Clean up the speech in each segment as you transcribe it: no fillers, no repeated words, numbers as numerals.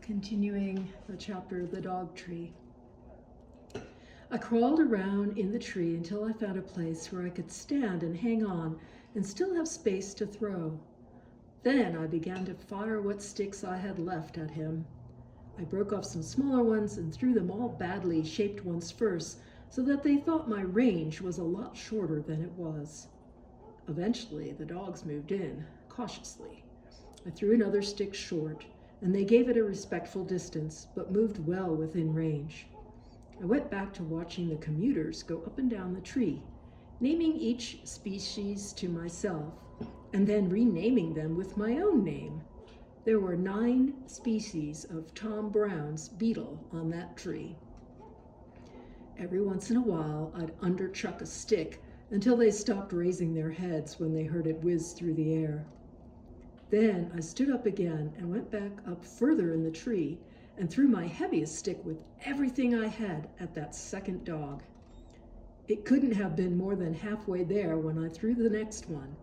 Continuing the chapter, The Dog Tree. I crawled around in the tree until I found a place where I could stand and hang on and still have space to throw. Then I began to fire what sticks I had left at him. I broke off some smaller ones and threw them all badly shaped ones first, so that they thought my range was a lot shorter than it was. Eventually, the dogs moved in, cautiously. I threw another stick short, and they gave it a respectful distance, but moved well within range. I went back to watching the commuters go up and down the tree, naming each species to myself, and then renaming them with my own name. There were 9 species of Tom Brown's beetle on that tree. Every once in a while, I'd underchuck a stick until they stopped raising their heads when they heard it whiz through the air. Then I stood up again and went back up further in the tree and threw my heaviest stick with everything I had at that second dog. It couldn't have been more than halfway there when I threw the next one.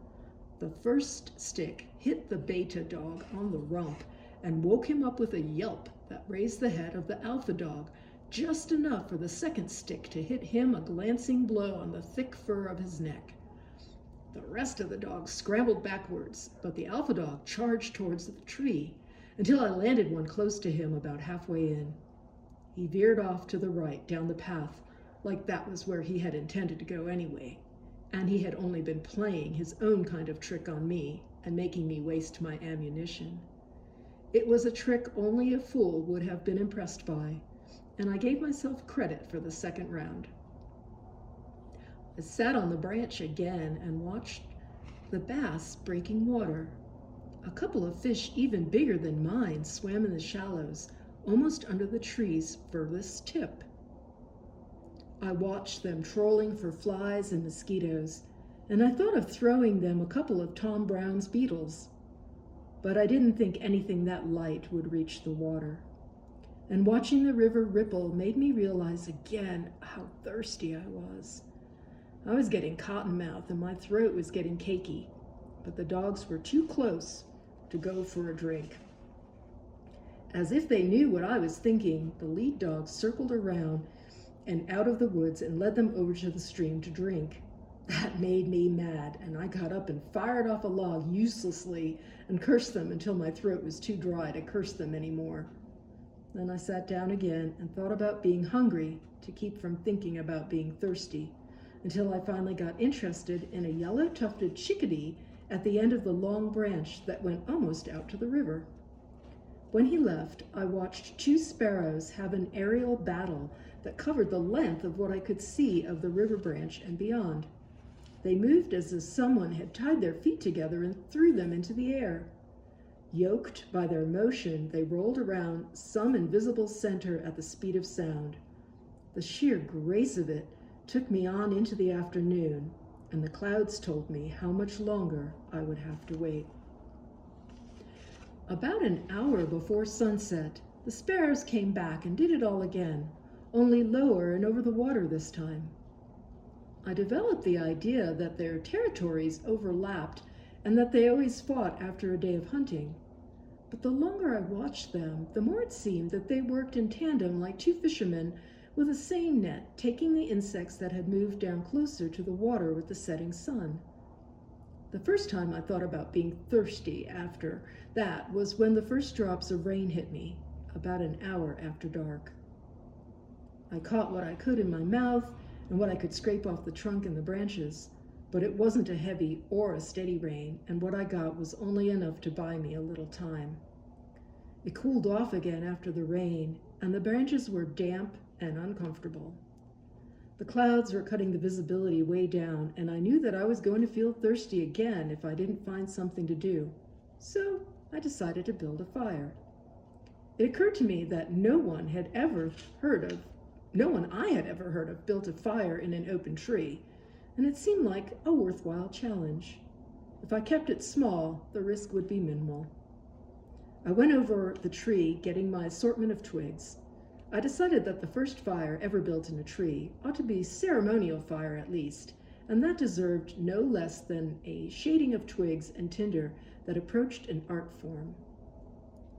The first stick hit the beta dog on the rump and woke him up with a yelp that raised the head of the alpha dog, just enough for the second stick to hit him a glancing blow on the thick fur of his neck. The rest of the dogs scrambled backwards, but the alpha dog charged towards the tree until I landed one close to him about halfway in. He veered off to the right down the path, like that was where he had intended to go anyway, and he had only been playing his own kind of trick on me and making me waste my ammunition. It was a trick only a fool would have been impressed by, and I gave myself credit for the second round. I sat on the branch again and watched the bass breaking water. A couple of fish even bigger than mine swam in the shallows, almost under the tree's furthest tip. I watched them trolling for flies and mosquitoes, and I thought of throwing them a couple of Tom Brown's beetles. But I didn't think anything that light would reach the water. And watching the river ripple made me realize again how thirsty I was. I was getting cottonmouth and my throat was getting cakey, but the dogs were too close to go for a drink. As if they knew what I was thinking, the lead dog circled around and out of the woods and led them over to the stream to drink. That made me mad, and I got up and fired off a log uselessly and cursed them until my throat was too dry to curse them anymore. Then I sat down again and thought about being hungry to keep from thinking about being thirsty, until I finally got interested in a yellow-tufted chickadee at the end of the long branch that went almost out to the river. When he left, I watched 2 sparrows have an aerial battle that covered the length of what I could see of the river branch and beyond. They moved as if someone had tied their feet together and threw them into the air. Yoked by their motion, they rolled around some invisible center at the speed of sound. The sheer grace of it took me on into the afternoon, and the clouds told me how much longer I would have to wait. About an hour before sunset, the sparrows came back and did it all again, only lower and over the water this time. I developed the idea that their territories overlapped and that they always fought after a day of hunting. But the longer I watched them, the more it seemed that they worked in tandem like 2 fishermen with a seine net, taking the insects that had moved down closer to the water with the setting sun. The first time I thought about being thirsty after that was when the first drops of rain hit me, about an hour after dark. I caught what I could in my mouth and what I could scrape off the trunk and the branches, but it wasn't a heavy or a steady rain, and what I got was only enough to buy me a little time. It cooled off again after the rain, and the branches were damp and uncomfortable. The clouds were cutting the visibility way down, and I knew that I was going to feel thirsty again if I didn't find something to do. So I decided to build a fire. It occurred to me that no one I had ever heard of built a fire in an open tree, and it seemed like a worthwhile challenge. If I kept it small, the risk would be minimal. I went over the tree, getting my assortment of twigs. I decided that the first fire ever built in a tree ought to be a ceremonial fire at least, and that deserved no less than a shading of twigs and tinder that approached an art form.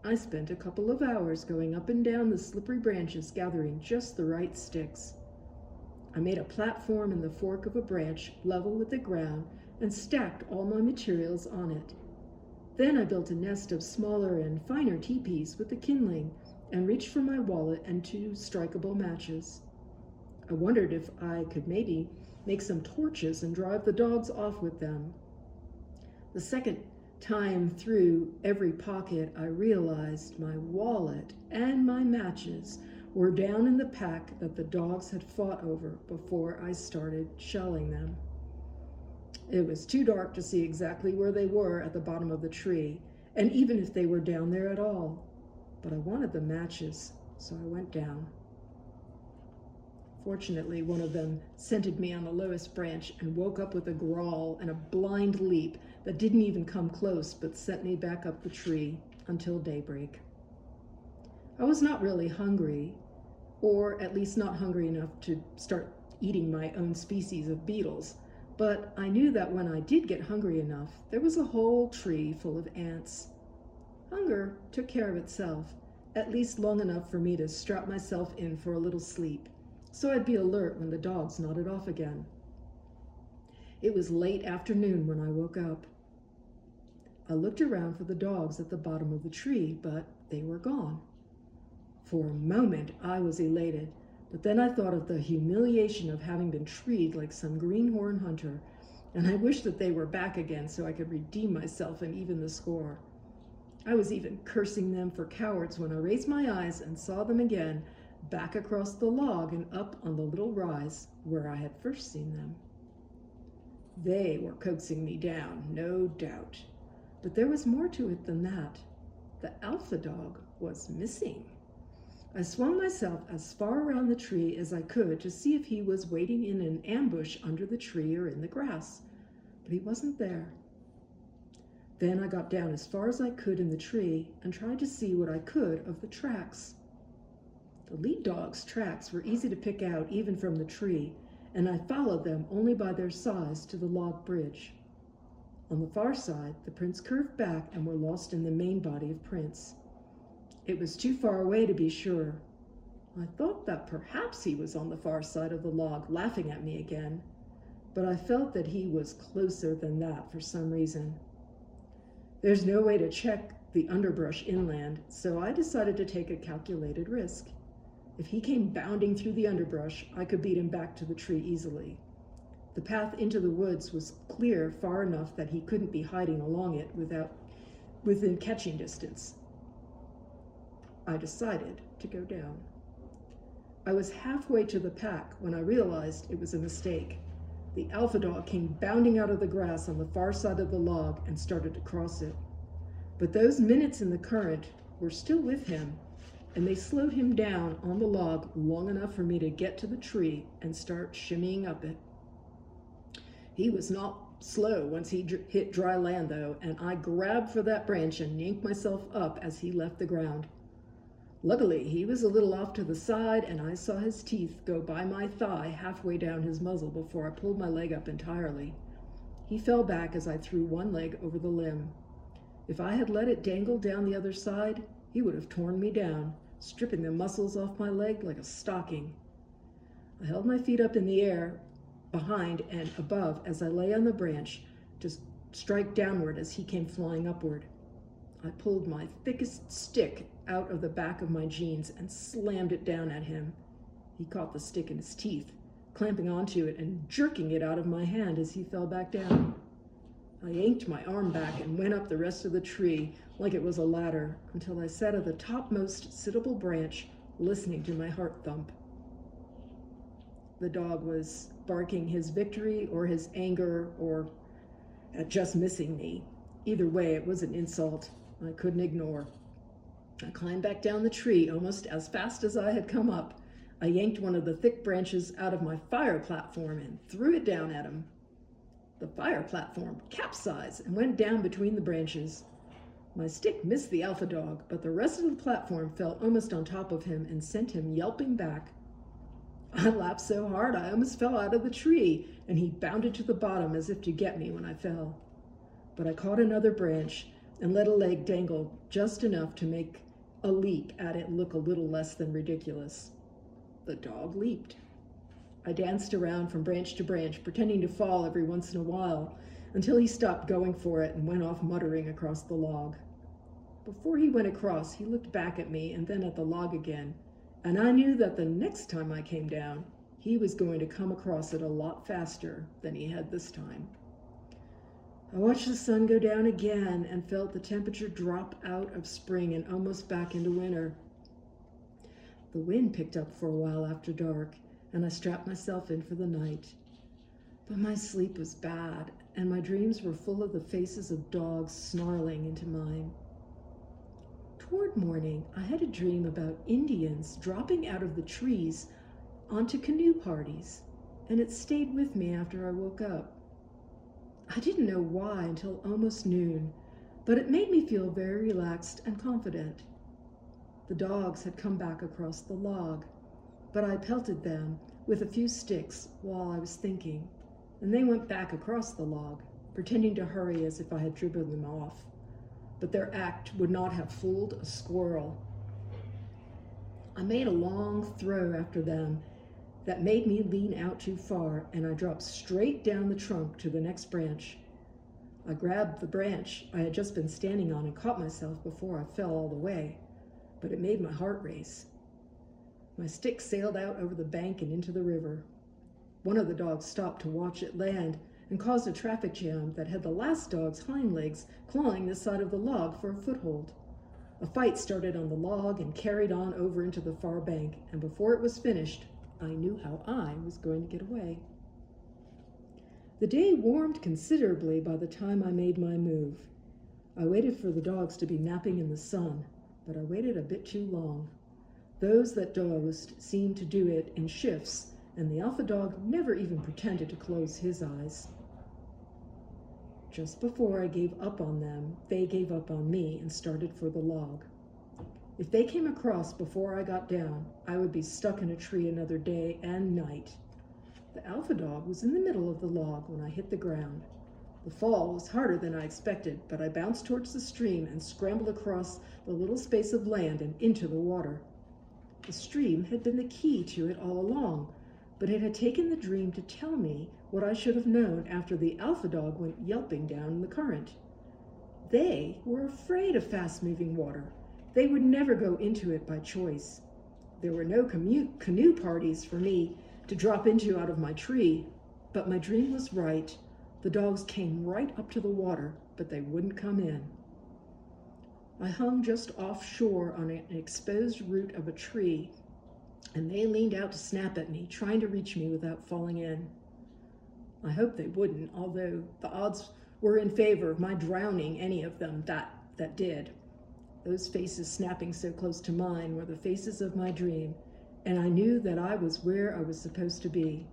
I spent a couple of hours going up and down the slippery branches, gathering just the right sticks. I made a platform in the fork of a branch, level with the ground, and stacked all my materials on it. Then I built a nest of smaller and finer teepees with the kindling, and reached for my wallet and 2 strikeable matches. I wondered if I could maybe make some torches and drive the dogs off with them. The second time through every pocket, I realized my wallet and my matches were down in the pack that the dogs had fought over before I started shelling them. It was too dark to see exactly where they were at the bottom of the tree, and even if they were down there at all. But I wanted the matches, so I went down. Fortunately, one of them scented me on the lowest branch and woke up with a growl and a blind leap that didn't even come close but sent me back up the tree until daybreak. I was not really hungry, or at least not hungry enough to start eating my own species of beetles, but I knew that when I did get hungry enough, there was a whole tree full of ants. Hunger took care of itself, at least long enough for me to strap myself in for a little sleep, so I'd be alert when the dogs nodded off again. It was late afternoon when I woke up. I looked around for the dogs at the bottom of the tree, but they were gone. For a moment, I was elated, but then I thought of the humiliation of having been treed like some greenhorn hunter, and I wished that they were back again so I could redeem myself and even the score. I was even cursing them for cowards when I raised my eyes and saw them again, back across the log and up on the little rise where I had first seen them. They were coaxing me down, no doubt, but there was more to it than that. The alpha dog was missing. I swung myself as far around the tree as I could to see if he was waiting in an ambush under the tree or in the grass, but he wasn't there. Then I got down as far as I could in the tree and tried to see what I could of the tracks. The lead dog's tracks were easy to pick out even from the tree, and I followed them only by their size to the log bridge. On the far side, the prints curved back and were lost in the main body of prints. It was too far away to be sure. I thought that perhaps he was on the far side of the log, laughing at me again, but I felt that he was closer than that for some reason. There's no way to check the underbrush inland, so I decided to take a calculated risk. If he came bounding through the underbrush, I could beat him back to the tree easily. The path into the woods was clear far enough that he couldn't be hiding along it within catching distance. I decided to go down. I was halfway to the pack when I realized it was a mistake. The alpha dog came bounding out of the grass on the far side of the log and started to cross it. But those minutes in the current were still with him, and they slowed him down on the log long enough for me to get to the tree and start shimmying up it. He was not slow once he hit dry land, though, and I grabbed for that branch and yanked myself up as he left the ground. Luckily, he was a little off to the side, and I saw his teeth go by my thigh halfway down his muzzle before I pulled my leg up entirely. He fell back as I threw one leg over the limb. If I had let it dangle down the other side, he would have torn me down, stripping the muscles off my leg like a stocking. I held my feet up in the air, behind and above, as I lay on the branch to strike downward as he came flying upward. I pulled my thickest stick out of the back of my jeans and slammed it down at him. He caught the stick in his teeth, clamping onto it and jerking it out of my hand as he fell back down. I yanked my arm back and went up the rest of the tree like it was a ladder until I sat at the topmost sittable branch, listening to my heart thump. The dog was barking his victory or his anger or at just missing me. Either way, it was an insult I couldn't ignore. I climbed back down the tree almost as fast as I had come up. I yanked one of the thick branches out of my fire platform and threw it down at him. The fire platform capsized and went down between the branches. My stick missed the alpha dog, but the rest of the platform fell almost on top of him and sent him yelping back. I laughed so hard I almost fell out of the tree, and he bounded to the bottom as if to get me when I fell. But I caught another branch, and let a leg dangle just enough to make a leap at it look a little less than ridiculous. The dog leaped. I danced around from branch to branch, pretending to fall every once in a while, until he stopped going for it and went off muttering across the log. Before he went across, he looked back at me and then at the log again, and I knew that the next time I came down, he was going to come across it a lot faster than he had this time. I watched the sun go down again and felt the temperature drop out of spring and almost back into winter. The wind picked up for a while after dark, and I strapped myself in for the night. But my sleep was bad, and my dreams were full of the faces of dogs snarling into mine. Toward morning, I had a dream about Indians dropping out of the trees onto canoe parties, and it stayed with me after I woke up. I didn't know why until almost noon, but it made me feel very relaxed and confident. The dogs had come back across the log, but I pelted them with a few sticks while I was thinking, and they went back across the log, pretending to hurry as if I had driven them off. But their act would not have fooled a squirrel. I made a long throw after them that made me lean out too far, and I dropped straight down the trunk to the next branch. I grabbed the branch I had just been standing on and caught myself before I fell all the way, but it made my heart race. My stick sailed out over the bank and into the river. One of the dogs stopped to watch it land and caused a traffic jam that had the last dog's hind legs clawing the side of the log for a foothold. A fight started on the log and carried on over into the far bank, and before it was finished, I knew how I was going to get away. The day warmed considerably by the time I made my move. I waited for the dogs to be napping in the sun, but I waited a bit too long. Those that dozed seemed to do it in shifts, and the alpha dog never even pretended to close his eyes. Just before I gave up on them, they gave up on me and started for the log. If they came across before I got down, I would be stuck in a tree another day and night. The alpha dog was in the middle of the log when I hit the ground. The fall was harder than I expected, but I bounced towards the stream and scrambled across the little space of land and into the water. The stream had been the key to it all along, but it had taken the dream to tell me what I should have known after the alpha dog went yelping down the current. They were afraid of fast-moving water. They would never go into it by choice. There were no canoe parties for me to drop into out of my tree, but my dream was right. The dogs came right up to the water, but they wouldn't come in. I hung just offshore on an exposed root of a tree, and they leaned out to snap at me, trying to reach me without falling in. I hoped they wouldn't, although the odds were in favor of my drowning any of them that did. Those faces snapping so close to mine were the faces of my dream, and I knew that I was where I was supposed to be.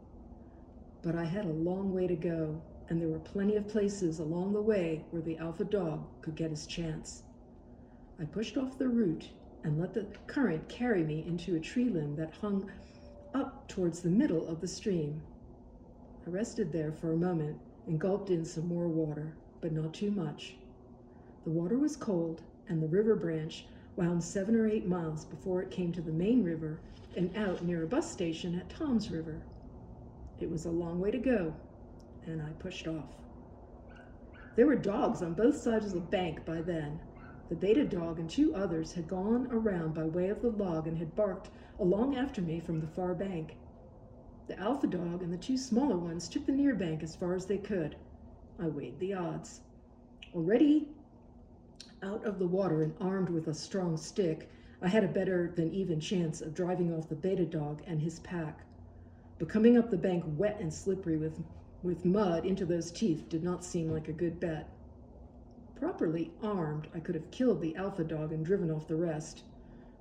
But I had a long way to go, and there were plenty of places along the way where the alpha dog could get his chance. I pushed off the root and let the current carry me into a tree limb that hung up towards the middle of the stream. I rested there for a moment and gulped in some more water, but not too much. The water was cold, and the river branch wound 7 or 8 miles before it came to the main river and out near a bus station at Tom's River. It was a long way to go, and I pushed off. There were dogs on both sides of the bank by then. The beta dog and 2 others had gone around by way of the log and had barked along after me from the far bank. The alpha dog and the 2 smaller ones took the near bank as far as they could. I weighed the odds. Already out of the water and armed with a strong stick, I had a better than even chance of driving off the beta dog and his pack. But coming up the bank wet and slippery with mud into those teeth did not seem like a good bet. Properly armed, I could have killed the alpha dog and driven off the rest,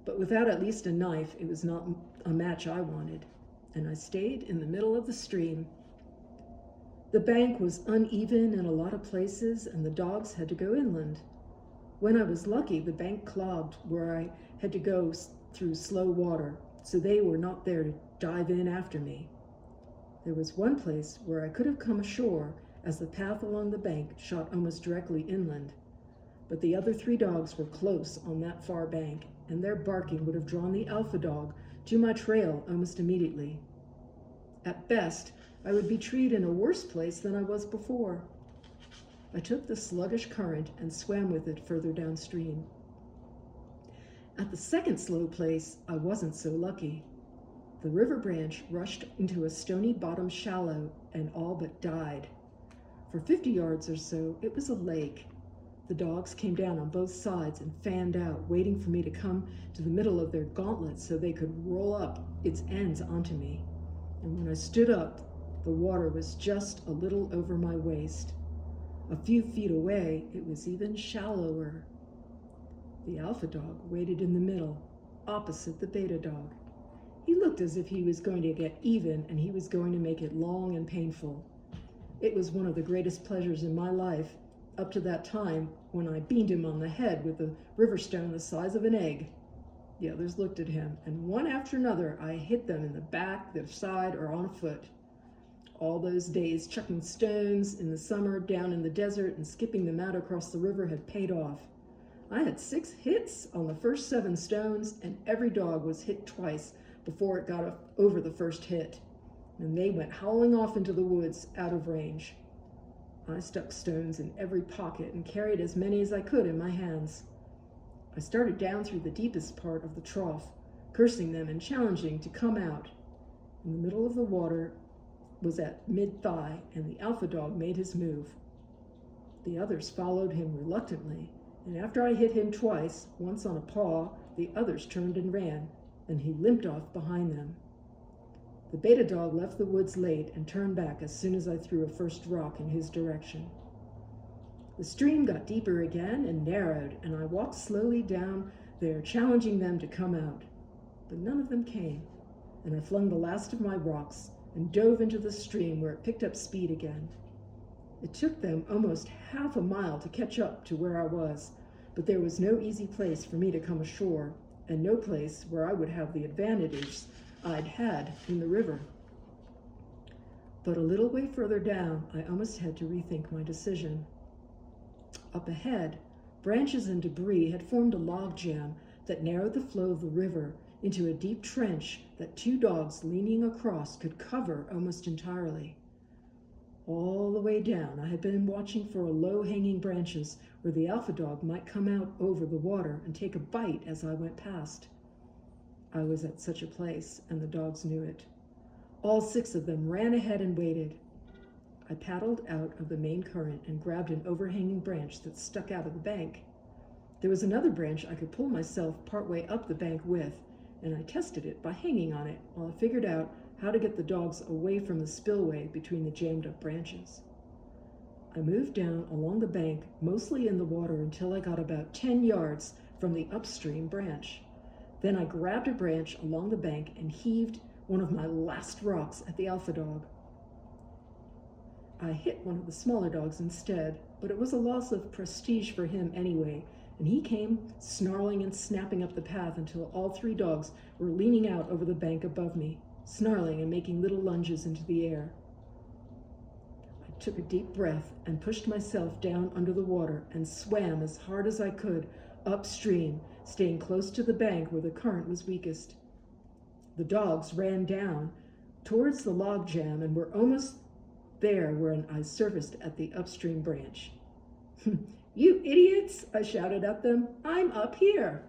but without at least a knife, it was not a match I wanted, and I stayed in the middle of the stream. The bank was uneven in a lot of places, and the dogs had to go inland. When I was lucky, the bank clogged where I had to go through slow water, so they were not there to dive in after me. There was one place where I could have come ashore, as the path along the bank shot almost directly inland. but the other 3 dogs were close on that far bank, and their barking would have drawn the alpha dog to my trail almost immediately. At best, I would be treed in a worse place than I was before. I took the sluggish current and swam with it further downstream. At the second slow place, I wasn't so lucky. The river branch rushed into a stony bottom shallow and all but died. For 50 yards or so, it was a lake. The dogs came down on both sides and fanned out, waiting for me to come to the middle of their gauntlet so they could roll up its ends onto me. And when I stood up, the water was just a little over my waist. A few feet away, it was even shallower. The alpha dog waited in the middle, opposite the beta dog. He looked as if he was going to get even, and he was going to make it long and painful. It was one of the greatest pleasures in my life, up to that time when I beamed him on the head with a river stone the size of an egg. The others looked at him, and one after another I hit them in the back, their side, or on foot. All those days chucking stones in the summer down in the desert and skipping them out across the river had paid off. I had 6 hits on the first 7 stones, and every dog was hit twice before it got over the first hit, and they went howling off into the woods out of range. I stuck stones in every pocket and carried as many as I could in my hands. I started down through the deepest part of the trough, cursing them and challenging to come out. In the middle of the water was at mid-thigh, and the alpha dog made his move. The others followed him reluctantly, and after I hit him twice, once on a paw, the others turned and ran, and he limped off behind them. The beta dog left the woods late and turned back as soon as I threw a first rock in his direction. The stream got deeper again and narrowed, and I walked slowly down there, challenging them to come out. But none of them came, and I flung the last of my rocks and dove into the stream where it picked up speed again. It took them almost half a mile to catch up to where I was, but there was no easy place for me to come ashore, and no place where I would have the advantages I'd had in the river. But a little way further down, I almost had to rethink my decision. Up ahead, branches and debris had formed a log jam that narrowed the flow of the river into a deep trench that 2 dogs leaning across could cover almost entirely. All the way down, I had been watching for low-hanging branches where the alpha dog might come out over the water and take a bite as I went past. I was at such a place, and the dogs knew it. All 6 of them ran ahead and waited. I paddled out of the main current and grabbed an overhanging branch that stuck out of the bank. There was another branch I could pull myself partway up the bank with, and I tested it by hanging on it while I figured out how to get the dogs away from the spillway between the jammed up branches. I moved down along the bank, mostly in the water, until I got about 10 yards from the upstream branch. Then I grabbed a branch along the bank and heaved one of my last rocks at the alpha dog. I hit one of the smaller dogs instead, but it was a loss of prestige for him anyway, and he came snarling and snapping up the path until all 3 dogs were leaning out over the bank above me, snarling and making little lunges into the air. I took a deep breath and pushed myself down under the water and swam as hard as I could upstream, staying close to the bank where the current was weakest. The dogs ran down towards the log jam and were almost there when I surfaced at the upstream branch. "You idiots!" I shouted at them. "I'm up here."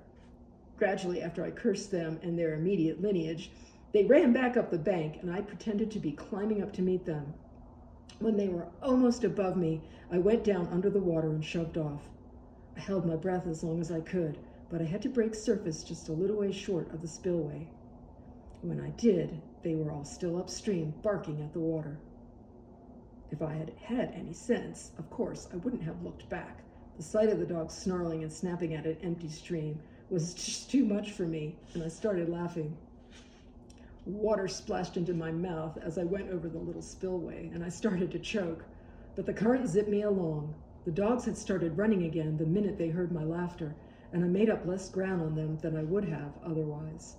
Gradually, after I cursed them and their immediate lineage, they ran back up the bank, and I pretended to be climbing up to meet them. When they were almost above me, I went down under the water and shoved off. I held my breath as long as I could, but I had to break surface just a little way short of the spillway. When I did, they were all still upstream, barking at the water. If I had had any sense, of course, I wouldn't have looked back. The sight of the dogs snarling and snapping at an empty stream was just too much for me, and I started laughing. Water splashed into my mouth as I went over the little spillway, and I started to choke, but the current zipped me along. The dogs had started running again the minute they heard my laughter, and I made up less ground on them than I would have otherwise.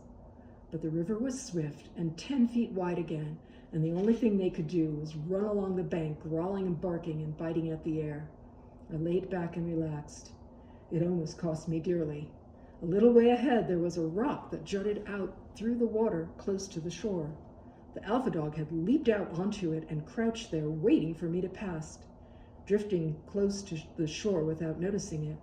But the river was swift and 10 feet wide again, and the only thing they could do was run along the bank, growling and barking and biting at the air. I laid back and relaxed. It almost cost me dearly. A little way ahead there was a rock that jutted out through the water close to the shore. The alpha dog had leaped out onto it and crouched there waiting for me to pass, drifting close to the shore without noticing it.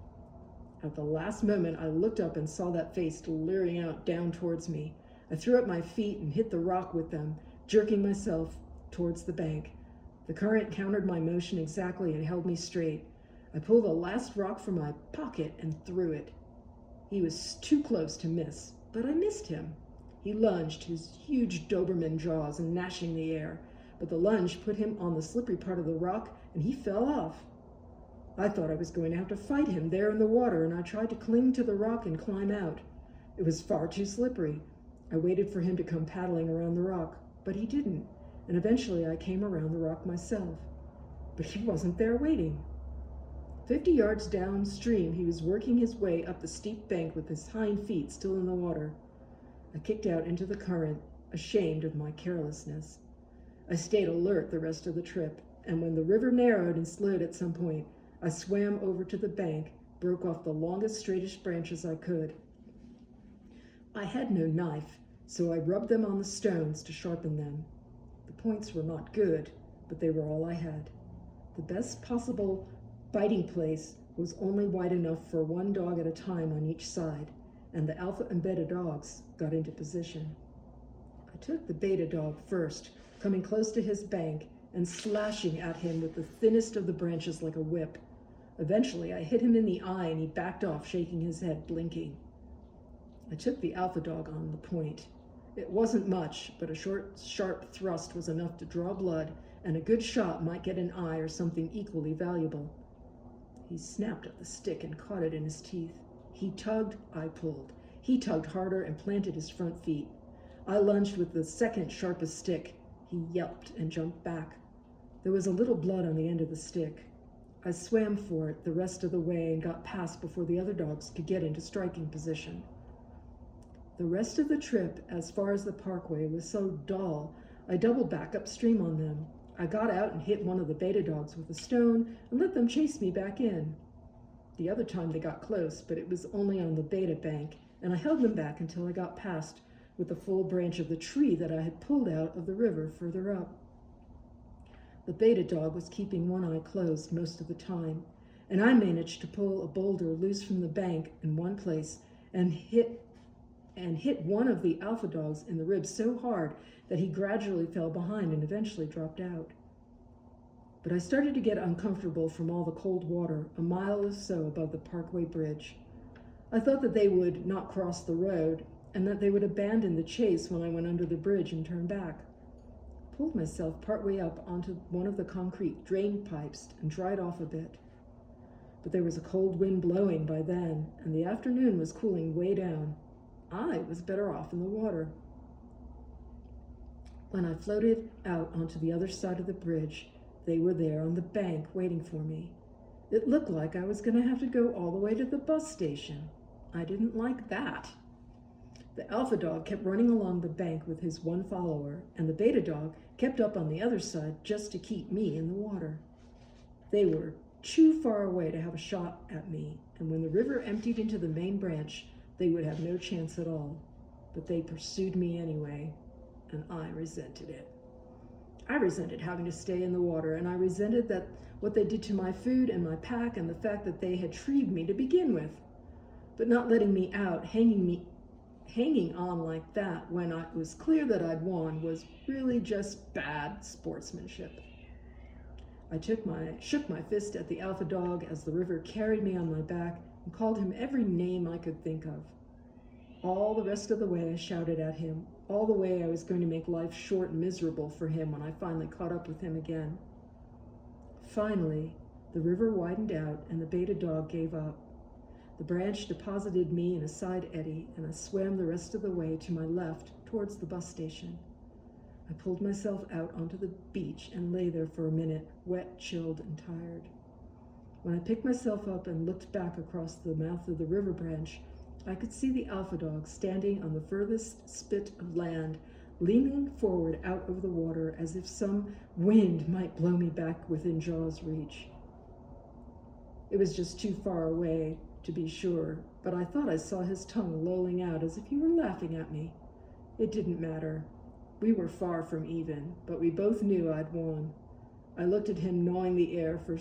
At the last moment I looked up and saw that face leering out down towards me. I threw up my feet and hit the rock with them, jerking myself towards the bank. The current countered my motion exactly and held me straight. I pulled the last rock from my pocket and threw it. He was too close to miss, but I missed him. He lunged, his huge Doberman jaws gnashing the air, but the lunge put him on the slippery part of the rock and he fell off. I thought I was going to have to fight him there in the water, and I tried to cling to the rock and climb out. It was far too slippery. I waited for him to come paddling around the rock, but he didn't, and eventually I came around the rock myself. But he wasn't there waiting. 50 yards downstream, he was working his way up the steep bank with his hind feet still in the water. I kicked out into the current, ashamed of my carelessness. I stayed alert the rest of the trip, and when the river narrowed and slowed at some point, I swam over to the bank, broke off the longest, straightest branches I could. I had no knife, so I rubbed them on the stones to sharpen them. The points were not good, but they were all I had. The best possible biting place was only wide enough for one dog at a time on each side, and the alpha and beta dogs got into position. I took the beta dog first, coming close to his bank and slashing at him with the thinnest of the branches like a whip. Eventually, I hit him in the eye and he backed off, shaking his head, blinking. I took the alpha dog on the point. It wasn't much, but a short, sharp thrust was enough to draw blood, and a good shot might get an eye or something equally valuable. He snapped at the stick and caught it in his teeth. He tugged, I pulled. He tugged harder and planted his front feet. I lunged with the second sharpest stick. He yelped and jumped back. There was a little blood on the end of the stick. I swam for it the rest of the way and got past before the other dogs could get into striking position. The rest of the trip, as far as the parkway, was so dull, I doubled back upstream on them. I got out and hit one of the beta dogs with a stone and let them chase me back in. The other time they got close, but it was only on the beta bank, and I held them back until I got past with the full branch of the tree that I had pulled out of the river further up. The beta dog was keeping one eye closed most of the time, and I managed to pull a boulder loose from the bank in one place and hit one of the alpha dogs in the ribs so hard that he gradually fell behind and eventually dropped out. But I started to get uncomfortable from all the cold water a mile or so above the Parkway Bridge. I thought that they would not cross the road and that they would abandon the chase when I went under the bridge and turned back. I pulled myself partway up onto one of the concrete drain pipes and dried off a bit. But there was a cold wind blowing by then, and the afternoon was cooling way down. I was better off in the water. When I floated out onto the other side of the bridge, they were there on the bank waiting for me. It looked like I was going to have to go all the way to the bus station. I didn't like that. The alpha dog kept running along the bank with his one follower, and the beta dog kept up on the other side just to keep me in the water. They were too far away to have a shot at me, and when the river emptied into the main branch, they would have no chance at all. But they pursued me anyway, and I resented it. I resented having to stay in the water, and I resented that what they did to my food and my pack and the fact that they had treed me to begin with. But not letting me out, hanging on like that when it was clear that I'd won was really just bad sportsmanship. I shook my fist at the alpha dog as the river carried me on my back and called him every name I could think of. All the rest of the way I shouted at him, all the way I was going to make life short and miserable for him when I finally caught up with him again. Finally, the river widened out and the beta dog gave up. The branch deposited me in a side eddy, and I swam the rest of the way to my left towards the bus station. I pulled myself out onto the beach and lay there for a minute, wet, chilled, and tired. When I picked myself up and looked back across the mouth of the river branch, I could see the alpha dog standing on the furthest spit of land, leaning forward out of the water as if some wind might blow me back within jaw's reach. It was just too far away, to be sure, but I thought I saw his tongue lolling out as if he were laughing at me. It didn't matter. We were far from even, but we both knew I'd won. I looked at him gnawing the air for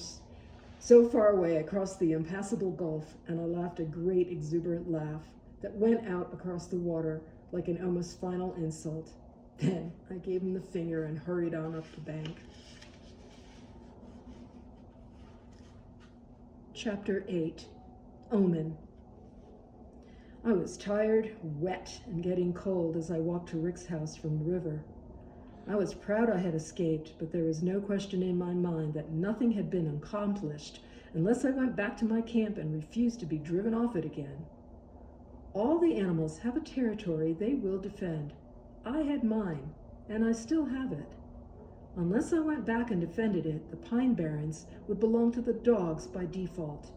so far away across the impassable gulf, and I laughed a great exuberant laugh that went out across the water like an almost final insult. Then I gave him the finger and hurried on up the bank. Chapter 8. Omen. I was tired, wet, and getting cold as I walked to Rick's house from the river. I was proud I had escaped, but there was no question in my mind that nothing had been accomplished unless I went back to my camp and refused to be driven off it again. All the animals have a territory they will defend. I had mine, and I still have it. Unless I went back and defended it, the Pine Barrens would belong to the dogs by default.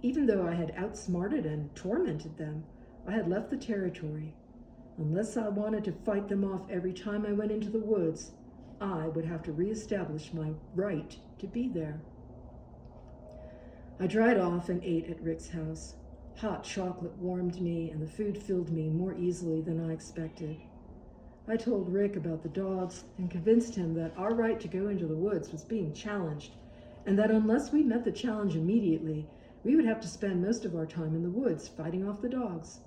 Even though I had outsmarted and tormented them, I had left the territory. Unless I wanted to fight them off every time I went into the woods, I would have to reestablish my right to be there. I dried off and ate at Rick's house. Hot chocolate warmed me, and the food filled me more easily than I expected. I told Rick about the dogs and convinced him that our right to go into the woods was being challenged, and that unless we met the challenge immediately, we would have to spend most of our time in the woods fighting off the dogs.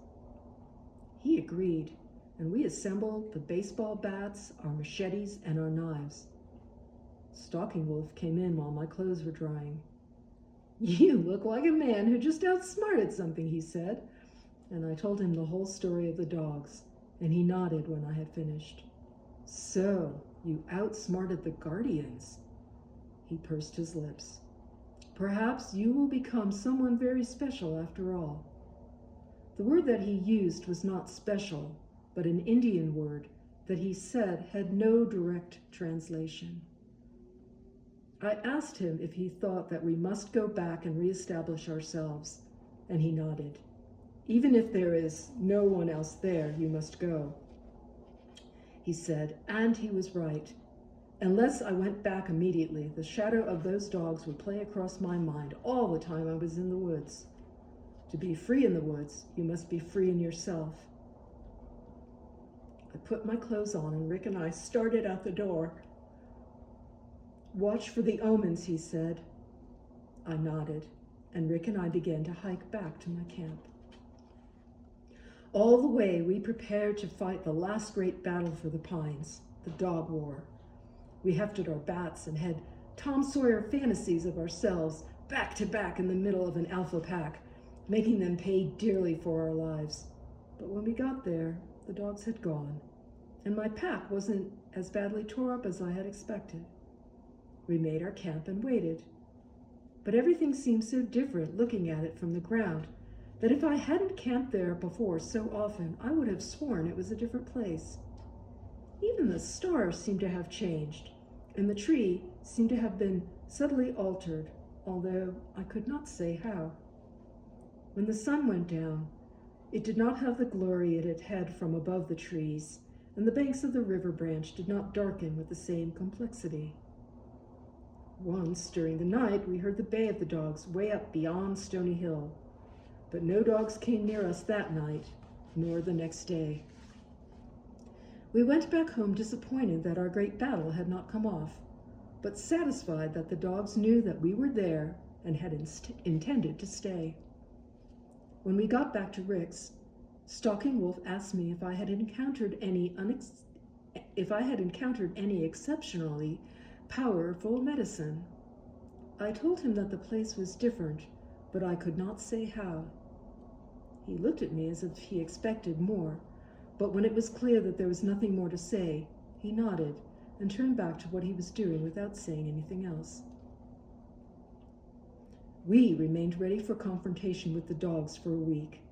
He agreed, and we assembled the baseball bats, our machetes, and our knives. Stalking Wolf came in while my clothes were drying. "You look like a man who just outsmarted something," he said, and I told him the whole story of the dogs, and he nodded when I had finished. "So, you outsmarted the Guardians." He pursed his lips. "Perhaps you will become someone very special after all." The word that he used was not special, but an Indian word that he said had no direct translation. I asked him if he thought that we must go back and reestablish ourselves, and he nodded. "Even if there is no one else there, you must go," he said, and he was right. Unless I went back immediately, the shadow of those dogs would play across my mind all the time I was in the woods. To be free in the woods, you must be free in yourself. I put my clothes on, and Rick and I started out the door. "Watch for the omens," he said. I nodded, and Rick and I began to hike back to my camp. All the way, we prepared to fight the last great battle for the pines, the dog war. We hefted our bats and had Tom Sawyer fantasies of ourselves back to back in the middle of an alpha pack, making them pay dearly for our lives. But when we got there, the dogs had gone, and my pack wasn't as badly tore up as I had expected. We made our camp and waited. But everything seemed so different looking at it from the ground that if I hadn't camped there before so often, I would have sworn it was a different place. Even the stars seemed to have changed, and the tree seemed to have been subtly altered, although I could not say how. When the sun went down, it did not have the glory it had had from above the trees, and the banks of the river branch did not darken with the same complexity. Once, during the night, we heard the bay of the dogs way up beyond Stony Hill, but no dogs came near us that night, nor the next day. We went back home disappointed that our great battle had not come off, but satisfied that the dogs knew that we were there and had intended to stay. When we got back to Rick's, Stalking Wolf asked me if I had encountered any exceptionally powerful medicine. I told him that the place was different, but I could not say how. He looked at me as if he expected more, but when it was clear that there was nothing more to say, he nodded and turned back to what he was doing without saying anything else. We remained ready for confrontation with the dogs for a week,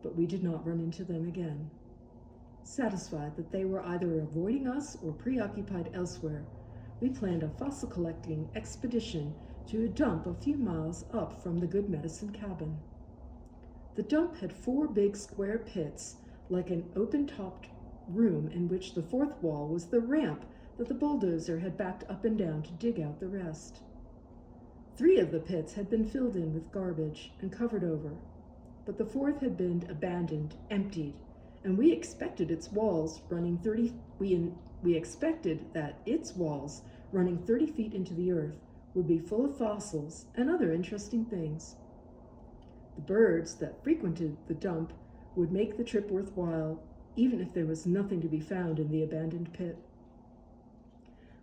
but we did not run into them again. Satisfied that they were either avoiding us or preoccupied elsewhere, we planned a fossil collecting expedition to a dump a few miles up from the Good Medicine cabin. The dump had 4 big square pits, like an open-topped room in which the fourth wall was the ramp that the bulldozer had backed up and down to dig out the rest. 3 of the pits had been filled in with garbage and covered over, but the 4th had been abandoned, emptied, and we expected that its walls running 30 feet into the earth would be full of fossils and other interesting things. The birds that frequented the dump would make the trip worthwhile, even if there was nothing to be found in the abandoned pit.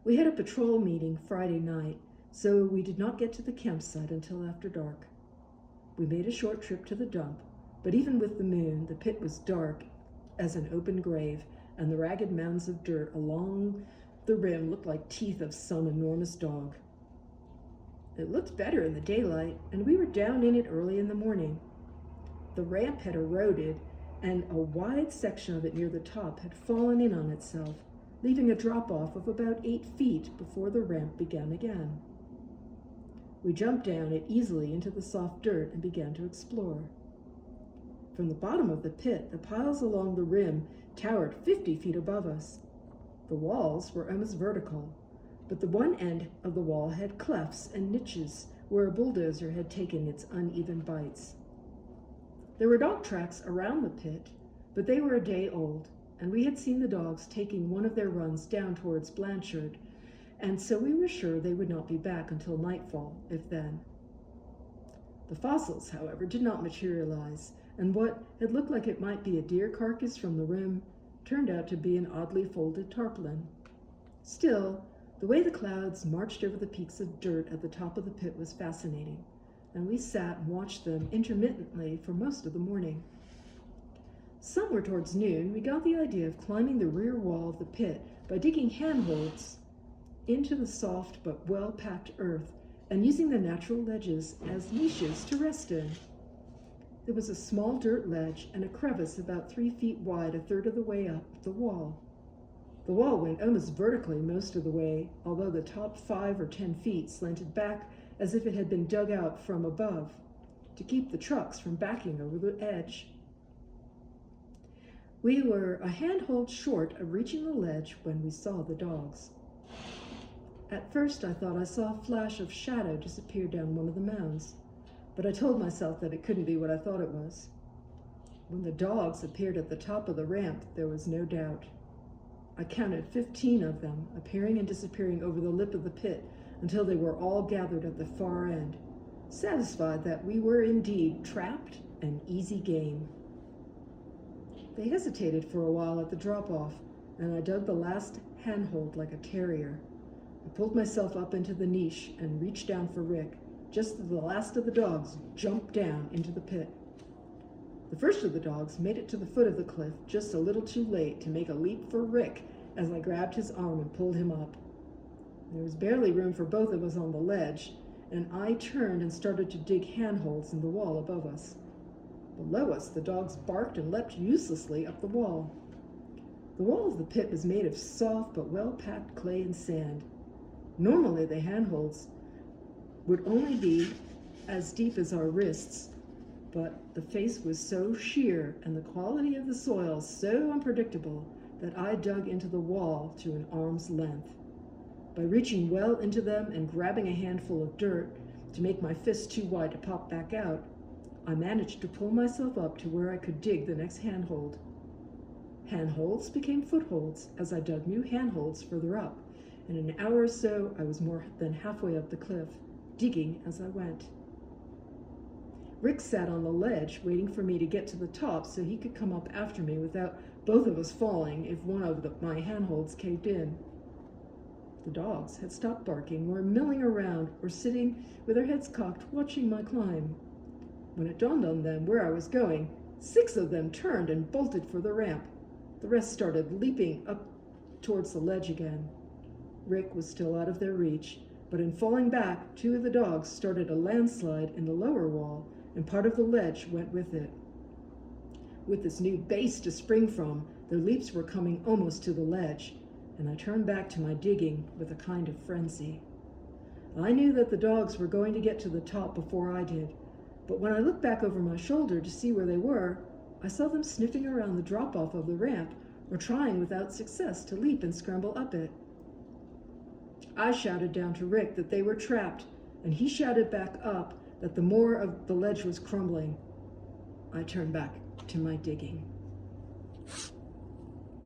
We had a patrol meeting Friday night, so we did not get to the campsite until after dark. We made a short trip to the dump, but even with the moon, the pit was dark as an open grave, and the ragged mounds of dirt along the rim looked like teeth of some enormous dog. It looked better in the daylight, and we were down in it early in the morning. The ramp had eroded, and a wide section of it near the top had fallen in on itself, leaving a drop-off of about 8 feet before the ramp began again. We jumped down it easily into the soft dirt and began to explore. From the bottom of the pit, the piles along the rim towered 50 feet above us. The walls were almost vertical, but the one end of the wall had clefts and niches where a bulldozer had taken its uneven bites. There were dog tracks around the pit, but they were a day old, and we had seen the dogs taking one of their runs down towards Blanchard, and so we were sure they would not be back until nightfall, if then. The fossils, however, did not materialize, and what had looked like it might be a deer carcass from the rim turned out to be an oddly folded tarpaulin. Still, the way the clouds marched over the peaks of dirt at the top of the pit was fascinating, and we sat and watched them intermittently for most of the morning. Somewhere towards noon, we got the idea of climbing the rear wall of the pit by digging handholds into the soft but well-packed earth and using the natural ledges as niches to rest in. There was a small dirt ledge and a crevice about 3 feet wide, a third of the way up the wall. The wall went almost vertically most of the way, although the top 5 or 10 feet slanted back as if it had been dug out from above to keep the trucks from backing over the edge. We were a handhold short of reaching the ledge when we saw the dogs. At first I thought I saw a flash of shadow disappear down one of the mounds, but I told myself that it couldn't be what I thought it was. When the dogs appeared at the top of the ramp, there was no doubt. I counted 15 of them, appearing and disappearing over the lip of the pit until they were all gathered at the far end, satisfied that we were indeed trapped and easy game. They hesitated for a while at the drop-off, and I dug the last handhold like a terrier. I pulled myself up into the niche and reached down for Rick, just as the last of the dogs jumped down into the pit. The first of the dogs made it to the foot of the cliff just a little too late to make a leap for Rick as I grabbed his arm and pulled him up. There was barely room for both of us on the ledge, and I turned and started to dig handholds in the wall above us. Below us, the dogs barked and leapt uselessly up the wall. The wall of the pit was made of soft but well-packed clay and sand. Normally, the handholds would only be as deep as our wrists, but the face was so sheer and the quality of the soil so unpredictable that I dug into the wall to an arm's length. By reaching well into them and grabbing a handful of dirt to make my fist too wide to pop back out, I managed to pull myself up to where I could dig the next handhold. Handholds became footholds as I dug new handholds further up, and in an hour or so I was more than halfway up the cliff, digging as I went. Rick sat on the ledge waiting for me to get to the top so he could come up after me without both of us falling if one of my handholds caved in. The dogs had stopped barking, were milling around, or sitting with their heads cocked watching my climb. When it dawned on them where I was going, 6 of them turned and bolted for the ramp. The rest started leaping up towards the ledge again. Rick was still out of their reach, but in falling back, 2 of the dogs started a landslide in the lower wall, and part of the ledge went with it. With this new base to spring from, their leaps were coming almost to the ledge, and I turned back to my digging with a kind of frenzy. I knew that the dogs were going to get to the top before I did, but when I looked back over my shoulder to see where they were, I saw them sniffing around the drop-off of the ramp or trying without success to leap and scramble up it. I shouted down to Rick that they were trapped, and he shouted back up that the more of the ledge was crumbling. I turned back to my digging.